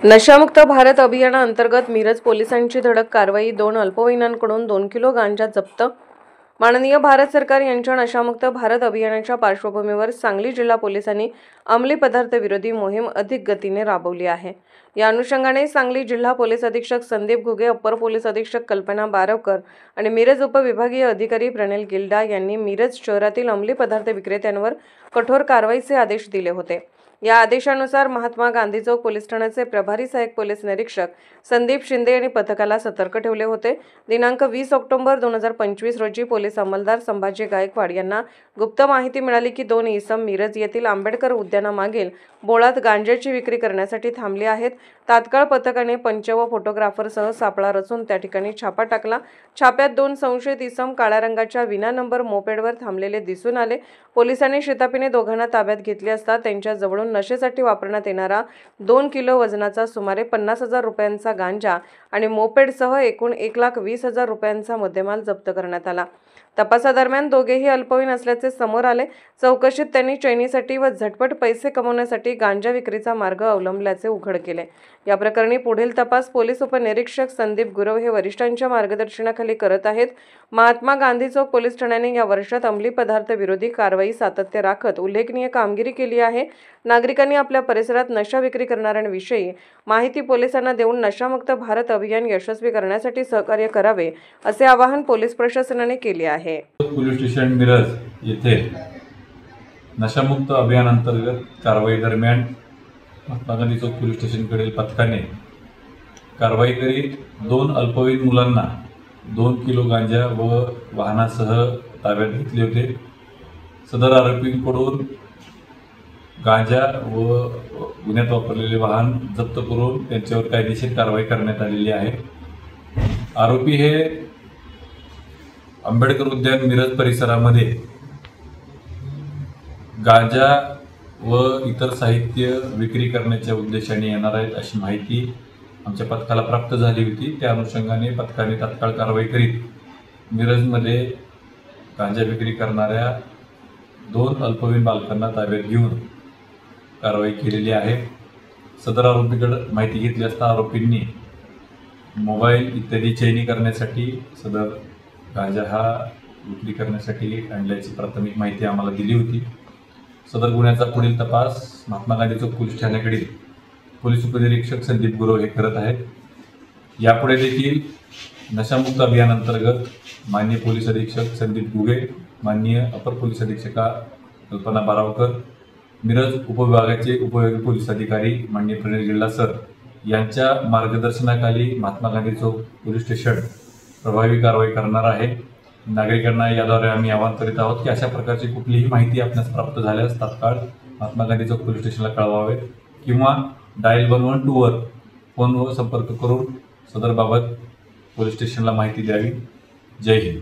नशामुक्त भारत अभियानाअंतर्गत मिरज पोलिसांची धडक कारवाई। 2 अल्पवयीनांकडून 2 किलो गांजा जप्त। माननीय भारत सरकार यांच्या नशामुक्त भारत अभियानाच्या पार्श्वभूमीवर सांगली जिल्हा पोलिसांनी अंमली पदार्थ विरोधी मोहीम अधिक गतीने राबवली आहे। या अनुषंगाने सांगली जिल्हा पोलीस अधीक्षक संदीप घुगे, अप्पर पोलीस अधीक्षक कल्पना बारवकर आणि मिरज उपविभागीय अधिकारी प्रणिल गिल्डा यांनी मिरज शहरातील अंमली पदार्थ विक्रेत्यांवर कठोर कारवाईचे आदेश दिले होते। या आदेशानुसार महात्मा गांधी चौक पोलीस ठाण्याचे प्रभारी सहाय्यक पोलीस निरीक्षक संदीप शिंदे यांनी पथकाला सतर्क ठेवले होते। दिनांक 20 ऑक्टोबर 2025 रोजी पोलीस अंमलदार संभाजी गायकवाड यांना गुप्त माहिती मिळाली की 2 इसम मिरज येथील आंबेडकर उद्यानामागील बोळात गांजाची विक्री करण्यासाठी थांबले आहेत। तात्काळ पथकाने पंच व फोटोग्राफरसह सापळा रचून त्या ठिकाणी छापा टाकला। छाप्यात 2 संशयित इसम काळ्या रंगाच्या विना नंबर मोपेडवर थांबलेले दिसून आले। पोलिसांनी शिताफीने दोघांना ताब्यात घेतले असता त्यांच्या जवळून नशेसाठी वापरण्यात येणारा 2 किलो वजनाचा सुमारे 50,000 रुपयांचा गांजा आणि मोपेडसह एकूण 1,20,000 रुपयांचा मुद्देमाल जप्त करण्यात आला। तपासादरम्यान दोघेही अल्पवयीन असल्याचे समोर आले। चौकशीत त्यांनी चैनीसाठी व झटपट पैसे कमवण्यासाठी गांजा विक्रीचा मार्ग अवलंबल्याचे उघड केले। या प्रकरणी पुढील तपास पोलीस उपनिरीक्षक संदीप गुरव हे वरिष्ठांच्या मार्गदर्शनाखाली करत आहेत। महात्मा गांधी चौक पोलीस ठाण्याने या वर्षात अंमली पदार्थ विरोधी कारवाई सातत्य राखत उल्लेखनीय कामगिरी केली आहे। नागरिकांनी आपल्या परिसरात नशा विक्री करणाऱ्यांविषयी माहिती पोलिसांना देऊन नशामुक्त भारत अभियान यशस्वी करण्यासाठी सहकार्य करावे असे आवाहन पोलीस प्रशासनाने केले आहे। पोलीस स्टेशन मिरज येथे नशामुक्त अभियान अंतर्गत कारवाई दरम्यान महात्मा गांधी चौक पोलीस स्टेशनकडील पथकाने कारवाई करीत 2 अल्पवयीन मुलांना 2 किलो गांजा व वाहनासह ताब्यात घेतले होते। सदर आरोपींकडून गांजा व गुन्ह्यात वापरलेले वाहन जप्त करून त्यांच्यावर कायदेशीर कारवाई करण्यात आलेली आहे। आरोपी हे आंबेडकर उद्यान मिरज परिसरामध्ये गांजा व इतर साहित्य विक्री करण्याच्या उद्देशाने येणार आहेत अशी माहिती आमच्या पथकाला प्राप्त झाली होती। त्या अनुषंगाने पथकाने तात्काळ कारवाई करीत मिरजमध्ये गांजा विक्री करणाऱ्या 2 अल्पवयीन बालकांना ताब्यात घेऊन कारवाई केलेली आहे। सदर आरोपीकडे माहिती घेतली असता आरोपींनी मोबाईल इत्यादी चैनी करण्यासाठी सदर गांजा हा विक्री करण्यासाठी आणल्याची प्राथमिक माहिती आम्हाला दिली होती। सदर गुन्ह्याचा पुढील तपास महात्मा गांधी चौक पोलीस ठाण्याकडील पोलीस उपनिरीक्षक संदीप गुरव हे करत आहेत। यापुढे देखील नशामुक्त अभियान अंतर्गत माननीय पोलीस अधीक्षक संदीप घुगे, माननीय अपर पोलीस अधीक्षका कल्पना बारवकर, मिरज उपविभागाचे उपविभागीय पोलीस अधिकारी माननीय प्रणिल गिल्डा सर यांच्या मार्गदर्शनाखाली महात्मा गांधी चौक पोलीस स्टेशन प्रभावी कारवाई करणार आहे। नागरिकांना याद्वारे आम्ही आवाहन करीत आहोत की अशा प्रकारची कुठलीही माहिती आपल्यास प्राप्त झाल्यास तात्काळ महात्मा गांधी चौक पोलीस स्टेशनला कळवावे किंवा डायल 112 वर फोनवर संपर्क करून सदर बाबत पोलीस स्टेशनला माहिती द्यावी। जय हिंद।